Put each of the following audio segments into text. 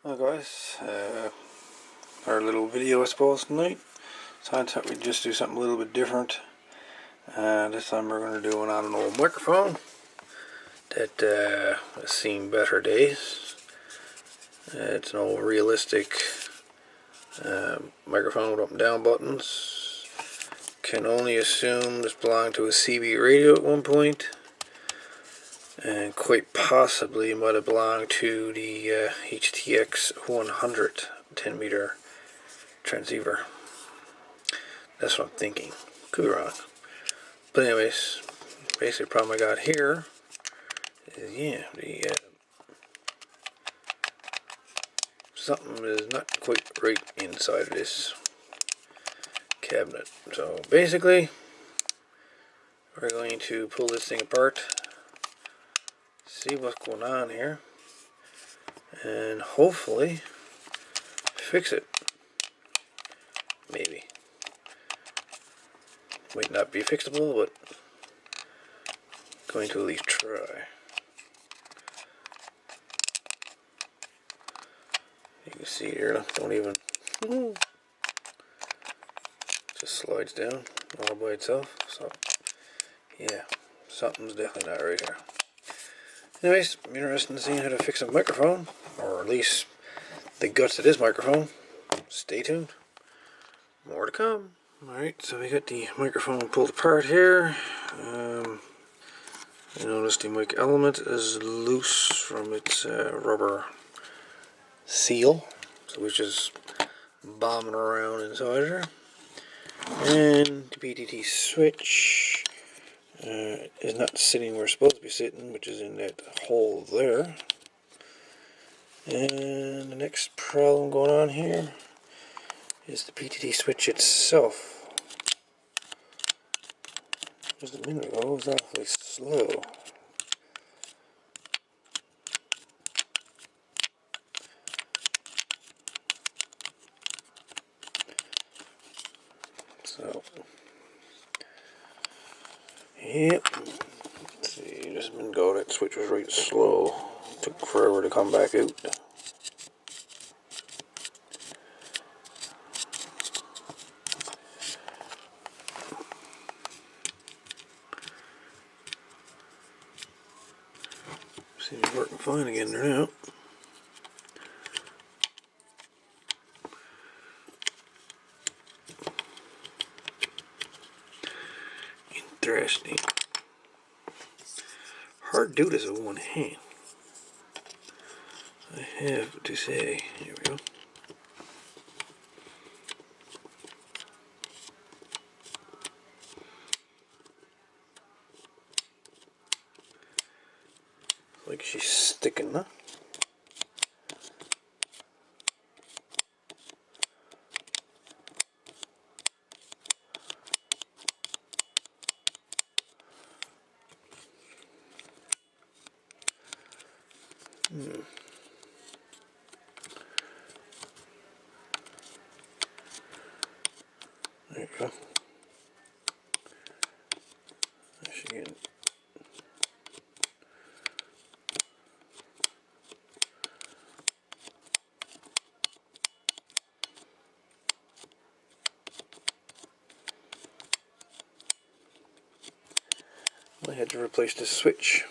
Hi guys, our little video I suppose tonight. So I thought we'd just do something a little bit different. This time we're going to do one on an old microphone that has seen better days. It's an old realistic microphone with up and down buttons. Can only assume this belonged to a CB radio at one point. And quite possibly might have belonged to the HTX 100 10 meter transceiver. That's what I'm thinking. Could be wrong. But anyways, basic problem I got here is something is not quite right inside of this cabinet. So basically, we're going to pull this thing apart, see what's going on here, and hopefully fix it. Maybe. Might not be fixable, but going to at least try. You can see here, don't even, just slides down all by itself. So yeah, something's definitely not right here. Anyways, I'm interested in seeing how to fix a microphone, or at least the guts of this microphone. Stay tuned. More to come. Alright, so we got the microphone pulled apart here. I noticed the mic element is loose from its rubber seal, so it's just bombing around inside her. And the PTT switch is not sitting where it's supposed to be sitting, which is in that hole there. And the next problem going on here is the PTT switch itself. Just a minute ago, it was awfully slow. So, yep. Let's see, just a minute ago, that switch was right slow. Took forever to come back out. Seems to be working fine again there now. Interesting. Hard to do this with one hand, I have to say. Here we go. Like she's sticking, huh? There you go. There she gets. I had to replace the switch.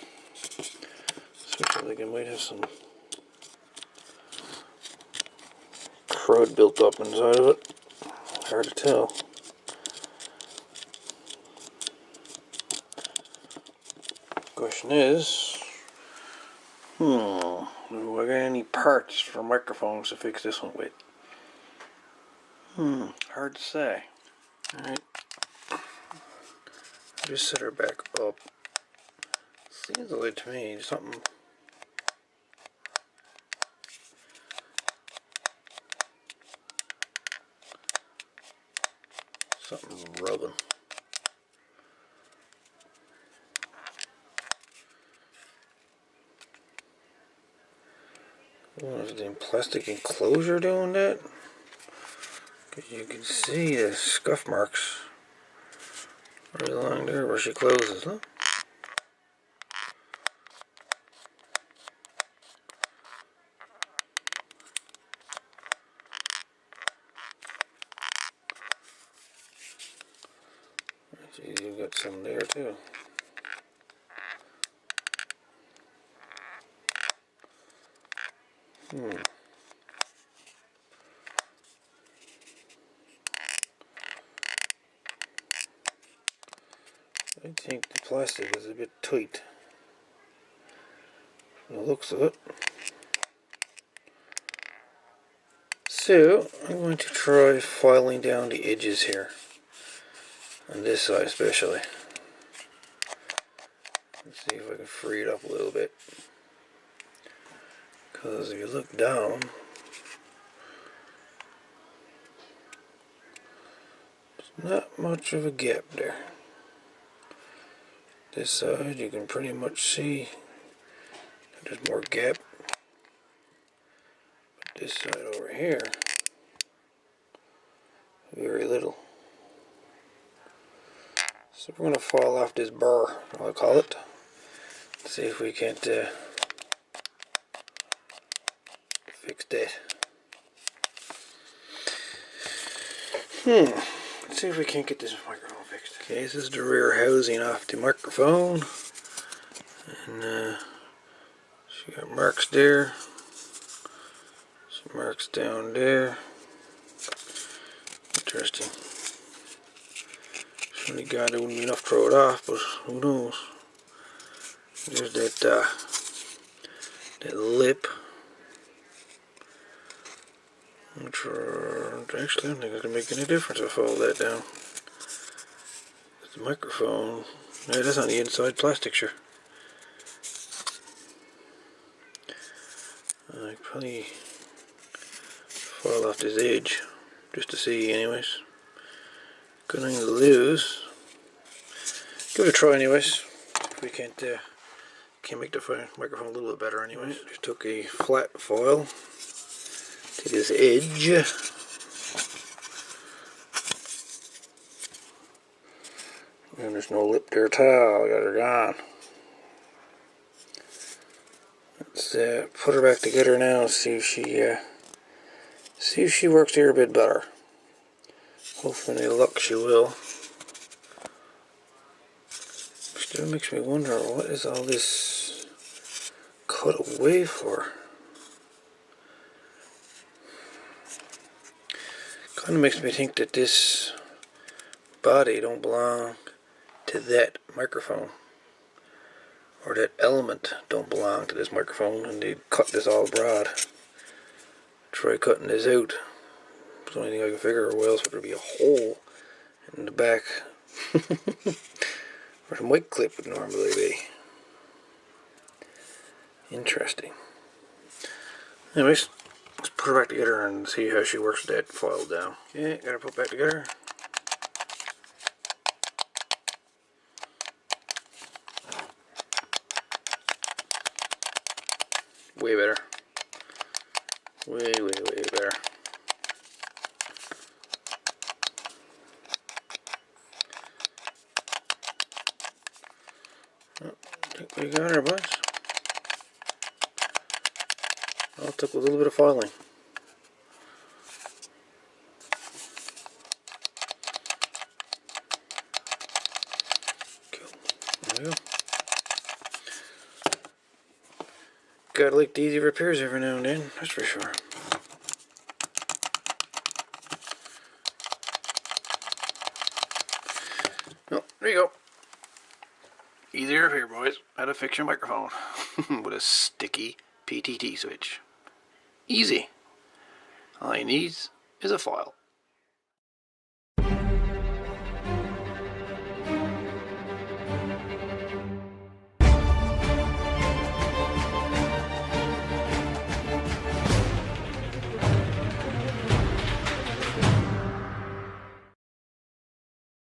I think it might have some crud built up inside of it. Hard to tell. Question is, do I got any parts for microphones to fix this one with? Hard to say. Alright. Just set her back up. Seems like to me something rubbing. Is the plastic enclosure doing that? Because you can see the scuff marks right along there where she closes, huh? Geez, you got some there too. I think the plastic is a bit tight. From the looks of it. So, I'm going to try filing down the edges here. On this side especially. Let's see if I can free it up a little bit. Because if you look down, there's not much of a gap there. This side you can pretty much see there's more gap. But this side over here, very little. So we're going to file off this burr, I'll call it. See if we can't fix that. Let's see if we can't get this microphone fixed. Okay, this is the rear housing off the microphone. And she got marks there. Some marks down there. Interesting. Only God, it wouldn't be enough to throw it off, but who knows? There's that lip. Actually, I don't think I can make any difference if I fold that down. The microphone, yeah, that's on the inside plastic, sure. I probably fall off this edge just to see, anyways. Good thing to lose. Give it a try, anyways. If we can't make the microphone a little bit better, anyways. Just took a flat foil to this edge. And there's no lip there at all. I got her gone. Let's put her back together now and see if she works here a bit better. Hopefully, any luck, she will. Still makes me wonder, what is all this cut away for? Kind of makes me think that this body don't belong to that microphone, or that element don't belong to this microphone, and they cut this all broad. Try cutting this out. It's the only thing I can figure, or else would there be a hole in the back where the mic clip would normally be. Interesting. Anyways, let's put her back together and see how she works with that foil down. Okay, got her put back together. Way better. Way better. Oh, I think we got her, boys. All it took was a little bit of filing. Cool. There we go. Gotta like the easy repairs every now and then, that's for sure. Well, there you go. Easy repair, boys. How to fix your microphone with a sticky PTT switch. Easy. All you need is a file.